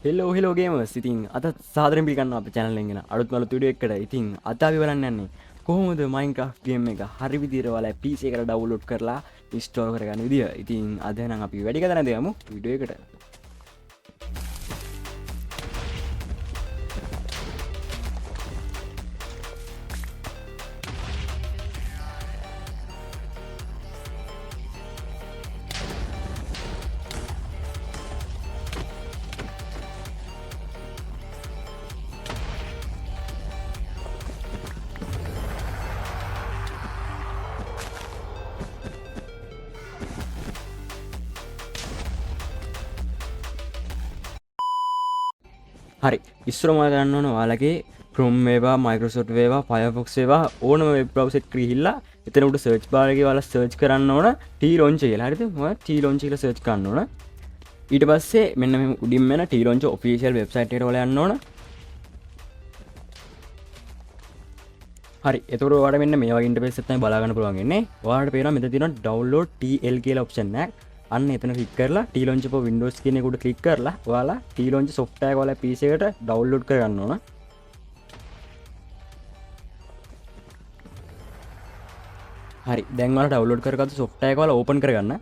Hello ගේමර්ස්. ඉතින් අද සාදරයෙන් පිළිගන්නවා අපේ channel එකෙන් අලුත් මලුත් වීඩියෝ එකකට. ඉතින් අද අපි බලන්න යන්නේ කොහොමද Minecraft game එක හරි විදිහට ඔයාලා PC එකට download කරලා install කරගන්න විදිය. ඉතින් අද නම් අපි වැඩි කතා නැද යමු වීඩියෝ එකට. හරි ඉස්සරම ගන්න ඕන ඔයාලගේ Chrome වේවා Microsoft වේවා Firefox වේවා ඕනම වෙබ් browser එකට ගිහිල්ලා එතන උඩ search bar එකේ ඔයාලා search කරන්න ඕන T-Launch කියලා. හරිද? ඔයාලා T-Launch කියලා search කරන්න ඕන. ඊට පස්සේ මෙන්න මේ උඩින් මෙන්න T-Launch official website එකට ඔයාලා යන්න ඕන. හරි එතකොට ඔයාලට මෙන්න මේ වගේ ඉන්ටර්ෆේස් එකක් තමයි බලා ගන්න පුළුවන් වෙන්නේ. ඔයාලට පේනවා මෙතන තියෙනවා download TL කියලා option එකක්. අන්න එතන ක්ලික් කරලා T-Launch for Windows කියන එක උඩ ක්ලික් කරලා ඔයාලා T-Launch software එක ඔයාලා PC එකට download කරගන්න ඕන. හරි දැන් ඔයාලා download කරගත්තු software එක ඔයාලා open කරගන්න.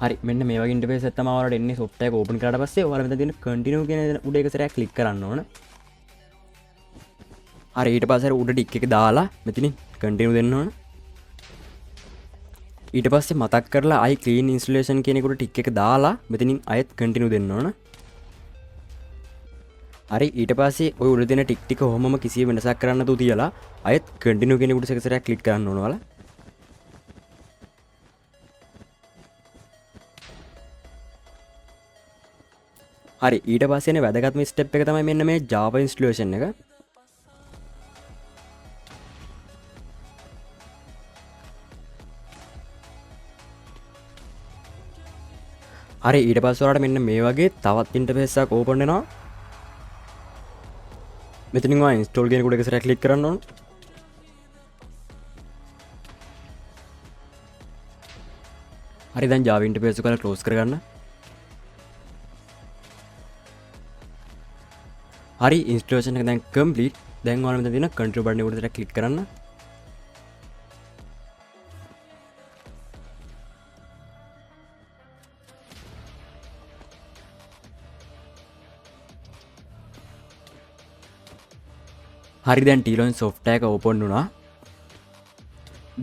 හරි මෙන්න මේ වගේ ඉන්ටර්ෆේස් එකක් තමයි ඔයාලට එන්නේ software එක open කරාට පස්සේ ඔයාලා මෙතන තියෙන continue කියන උඩ එක සැරයක් click කරන්න ඕන. හරි ඊට පස්සේ උඩ ටික් එක දාලා මෙතනින් continue දෙන්න ඕන. ඊට පස්සේ මතක් කරලා I clean installation කියන එකට ටික් එක දාලා මෙතනින් ආයෙත් continue දෙන්න ඕන. හරි ඊට පස්සේ ඔය උඩ දෙන ටික් ටික කොහොමම කිසි වෙනසක් කරන්න නැතුව තියලා ආයෙත් continue කියන එකට එක සැරයක් click කරන්න ඕන ඔයාලා. හරි ඊට පස්සේ එන වැදගත්ම ස්ටෙප් එක තමයි මෙන්න මේ Java installation එක. හරි ඊට පස්සේ ඔයාලට මෙන්න මේ වගේ තවත් ඉන්ටර්ෆේස් එකක් ඕපන් වෙනවා. මෙතනින් ඔයා install කියන කුඩ එක සැරයක් ක්ලික් කරන්න ඕන. හරි දැන් Java ඉන්ටර්ෆේස් එක ඔයාලා close කරගන්න. හරි ඉන්ස්ටලේෂන් එක දැන් complete. දැන් ඔයාලා මෙතන තියෙන control button එක උඩට ක්ලික් කරන්න. හරි දැන් T-Launch software එක open වුණා.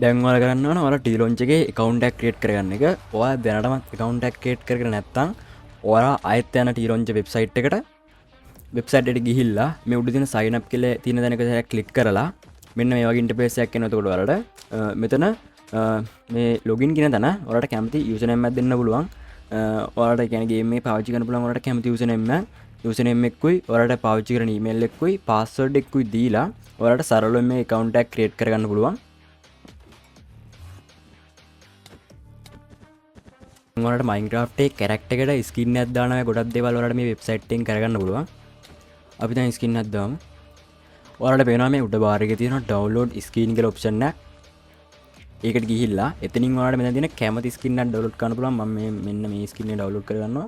දැන් ඔයාලා කරන්න ඕන ඔයාලා T-Launch එකේ account එකක් create කරගන්න එක. ඔයාලා දැනටමත් account එකක් create කරගෙන නැත්නම් ඔයාලා ආයෙත් යන T-Launch website එකට website එකට ගිහිල්ලා මේ උඩ තියෙන sign up කියලා තියෙන තැනක click කරලා මෙන්න මේ වගේ interface එකක් එනවා. එතකොට ඔයාලට මෙතන මේ login කියන තැන ඔයාලට කැමති username එකක් දෙන්න පුළුවන්. ඔයාලට කියන්නේ game එක පාවිච්චි කරන්න පුළුවන් ඔයාලට කැමති username එකකුයි ඔයාලට පාවිච්චි කරන email එකකුයි password එකකුයි දීලා ඔයාලට සරලව මේ account එකක් create කරගන්න පුළුවන්. ඔයාලට Minecraft එකේ character එකට skin එකක් දාන ඔය ගොඩක් දේවල් ඔයාලට මේ website එකෙන් කරගන්න පුළුවන්. අපි දැන් skin එකක් දාමු. ඔයාලට පේනවා මේ උඩ bar එකේ තියෙන download skin කියලා option එකක්. ඒකට ගිහිල්ලා එතනින් ඔයාලට මෙතන තියෙන කැමති skin එකක් download කරන්න පුළුවන්. මම මෙන්න මේ skin එක download කරගන්නවා.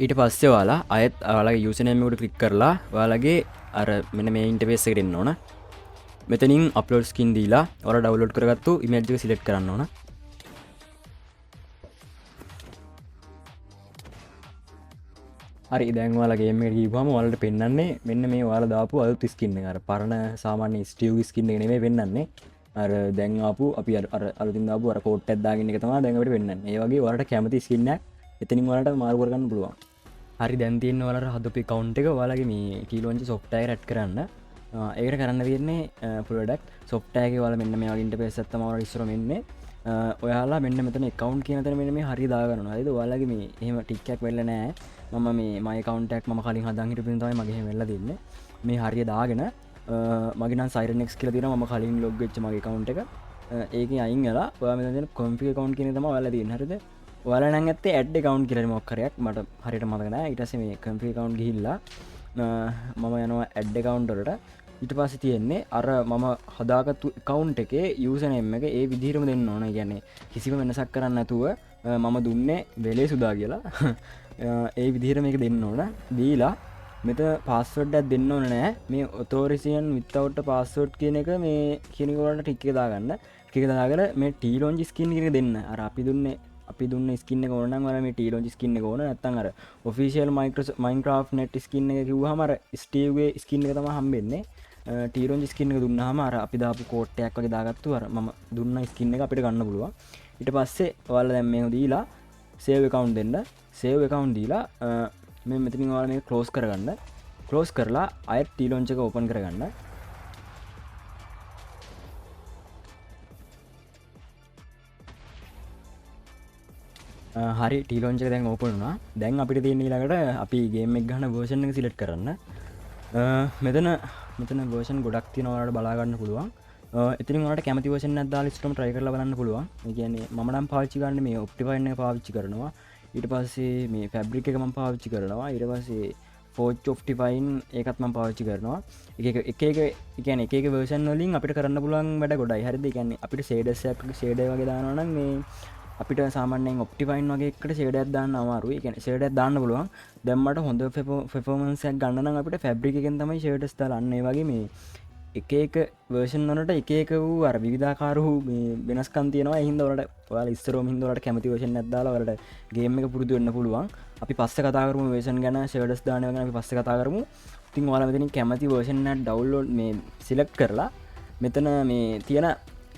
ඊට පස්සේ ඔයාලා ආයෙත් ඔයාලගේ username එකට click කරලා ඔයාලගේ අර මෙන්න මේ interface එකට එන්න ඕන. මෙතනින් upload skin දීලා ඔයාලා download කරගත්තු image එක select කරන්න ඕන. හරි දැන් ඔයාලා ගේම් එකට ගිහුවම ඔයාලට පෙන්වන්නේ මෙන්න මේ ඔයාලා දාපු අලුත් ස්කින් එක. අර පරණ සාමාන්‍ය ස්ටිව් ස්කින් එක නෙමෙයි පෙන්වන්නේ. අර දැන් ආපු අපි අර අලුතින් දාපු අර කෝට් එකක් දාගෙන එක තමයි දැන් අපිට පෙන්වන්නේ. ඒ වගේ ඔයාලට කැමති ස්කින් එකක් එතනින් ඔයාලට මාරු කරගන්න පුළුවන්. හරි දැන් තියෙන්නේ ඔයාලට හදපු account එක ඔයාලගේ මේ T-Launch software එකට add කරන්න. ඒකට කරන්න තියෙන්නේ product software එකේ ඔයාලා මෙන්න මේ වගේ interface එකක් තමයි ඔයාලට ඉස්සරම එන්නේ. ඔයාලා මෙන්න මෙතන account කියන තැන මෙන්න මේ හරිය දා ගන්නවා. හරිද? ඔයාලගේ මේ එහෙම ටික් එකක් වෙලා නැහැ. මම මේ my account එකක් මම කලින් හදාගෙන හිටපු ඉතින් තමයි මගේ එහෙම වෙලා තින්නේ. මේ හරිය දාගෙන මගේ නම් Sirenex කියලා තියෙනවා. මම කලින් log වෙච්ච මගේ account එක. ඒකෙන් අයින් වෙලා ඔයා මෙතන තියෙන config account කියන එක තමයි ඔයාලා තියෙන්නේ. හරිද? ඔයාලා නම් ඇත්තේ ඇඩ් account කියලා මොකක් කරයක් මට හරියට මතක නැහැ. ඊට පස්සේ මේ company account ගිහිල්ලා මම යනවා ඇඩ් account වලට. ඊට පස්සේ තියෙන්නේ අර මම හදාගත්තු account එකේ username එක ඒ විදිහටම දෙන්න ඕන. ඒ කියන්නේ කිසිම වෙනසක් කරන්න නැතුව මම දුන්නේ වෙලේ සුදා කියලා. ඒ විදිහට මේක දෙන්න ඕන. දීලා මෙත පාස්වර්ඩ් එකක් දෙන්න ඕන නෑ. මේ authorization without password කියන එක මේ කියන වලට ටික් එක දාගන්න. ටික එක දාගෙන මේ T-Launch skin එක දෙන්න. අර අපි දුන්න ස්කින් එක ඕන නම් ඔයාලා මේ T-Launch skin එක ඕන. නැත්නම් අර official Minecraft net skin එක කිව්වහම අර Steve ගේ skin එක තමයි හම්බෙන්නේ. T-Launch skin එක දුන්නාම අර අපි දාපු කෝට් එකක් වගේ දාගත්තු අර මම දුන්න skin එක අපිට ගන්න පුළුවන්. ඊට පස්සේ ඔයාලා දැන් මේක දීලා save account දෙන්න. save account දීලා මේ මෙතනින් ඔයාලා මේක close කරගන්න. close කරලා ආයෙත් T-Launch එක open කරගන්න. හරි T-Launch එක දැන් open වුණා. දැන් අපිට තියෙන ඊළඟට අපි game එක ගන්න version එක select කරන්න. මෙතන version ගොඩක් තියෙනවා ඔයාලට බලා ගන්න පුළුවන්. එතනින් ඔයාලට කැමති version එකක් දාලා ඉස්සරහම try කරලා බලන්න පුළුවන්. ඒ කියන්නේ මම නම් පාවිච්චි කරන්නේ මේ Optifine එක පාවිච්චි කරනවා. ඊට පස්සේ මේ Fabric එක මම පාවිච්චි කරනවා. ඊට පස්සේ Forge Optifine ඒකත් මම පාවිච්චි කරනවා. එක version වලින් අපිට කරන්න පුළුවන් වැඩ ගොඩයි. හරිද? ඒ කියන්නේ අපිට shaders එකක් shader වගේ දානවා නම් මේ අපිට සාමාන්‍යයෙන් Optifine වගේ එකට shader එකක් දාන්න අමාරුයි. ඒ කියන්නේ shader එකක් දාන්න පුළුවන්. දැන් මට හොඳ performance එකක් ගන්න නම් අපිට Fabric එකෙන් තමයි shaders දාලා අන්න ඒ වගේ මේ එක version වලට එක වූ අර විවිධාකාර වූ මේ වෙනස්කම් තියෙනවා. ඒ හින්දා ඔයාලා ඉස්සරෝම හින්දා ඔයාලට කැමති version එකක් දාලා ඔයාලට game එක පුරුදු වෙන්න පුළුවන්. අපි පස්සේ කතා කරමු version ගැන, shaders දාන ඒවා ගැන අපි පස්සේ කතා කරමු. ඉතින් ඔයාලා මෙතනින් කැමති version එකක් download මේ select කරලා මෙතන මේ තියෙන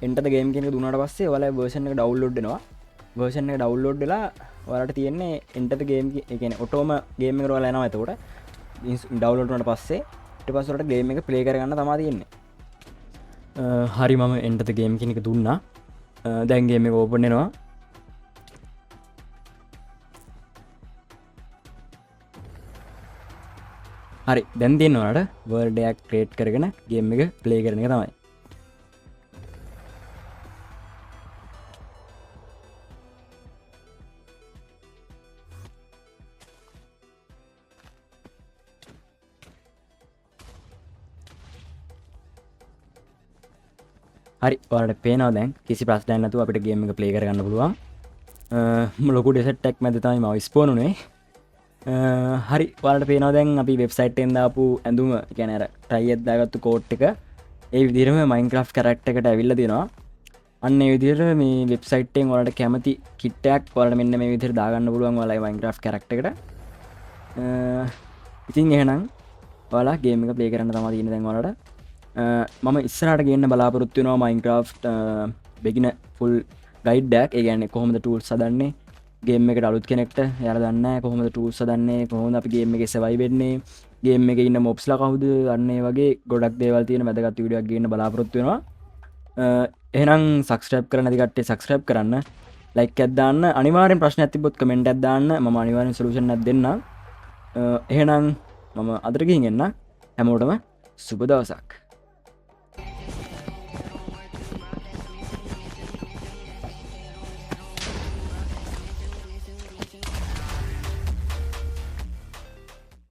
enter the game කියන එක දුන්නාට පස්සේ ඔයාලා version එක download වෙනවා. version එක download වෙලා ඔයාලට තියෙන්නේ enter the game ඒ කියන්නේ ඔටෝම game එකට ඔයාලා යනවා. එතකොට download වුණාට පස්සේ ඊට පස්සේ ඔයාලට game එක play කරගන්න තමයි තියෙන්නේ. හරි මම enter the game කියන එක දුන්නා. දැන් game එක open වෙනවා. හරි දැන් තියෙන ඔයාලට world එකක් create කරගෙන game එක play කරන එක තමයි. හරි ඔයාලට පේනවා දැන් කිසි ප්‍රශ්නයක් නැතුව අපිට ගේම් එක ප්ලේ කරගන්න පුළුවන්. ලොකු ඩෙසර්ට් එකක් මැද තමයි මම ස්පෝන් උනේ. හරි ඔයාලට පේනවා දැන් අපි වෙබ්සයිට් එකෙන් දාපු ඇඳුම කියන්නේ අර ටයි එක දාගත්තු කෝට් එක ඒ විදිහටම Minecraft character එකට ඇවිල්ලා තියෙනවා. අන්න ඒ විදිහට මේ වෙබ්සයිට් එකෙන් ඔයාලට කැමති කිට් එකක් ඔයාලට මෙන්න මේ විදිහට දාගන්න පුළුවන් ඔයාලගේ Minecraft character එකට. ඉතින් එහෙනම් ඔයාලා ගේම් එක ප්ලේ කරන්න තමයි තියෙන්නේ දැන් ඔයාලට. මම ඉස්සරහට ගේන්න බලාපොරොත්තු වෙනවා Minecraft beginner full guide එකක්. ඒ කියන්නේ කොහොමද tools හදන්නේ, ගේම් එකට අලුත් කෙනෙක්ට එයාලා දන්නේ නැහැ කොහොමද tools හදන්නේ, කොහොමද අපි ගේම් එකේ survive වෙන්නේ, ගේම් එකේ ඉන්න mobsලා කවුද, අන්න ඒ වගේ ගොඩක් දේවල් තියෙන වැදගත් වීඩියෝ එකක් ගේන්න බලාපොරොත්තු වෙනවා. එහෙනම් subscribe කරන්න නැති කට්ටිය subscribe කරන්න, like එකක් දාන්න, අනිවාර්යෙන් ප්‍රශ්නයක් තිබ්බොත් comment එකක් දාන්න, මම අනිවාර්යෙන් solution එකක් දෙන්නම්. එහෙනම් මම අදට ගිහින් එන්න. හැමෝටම සුබ දවසක්.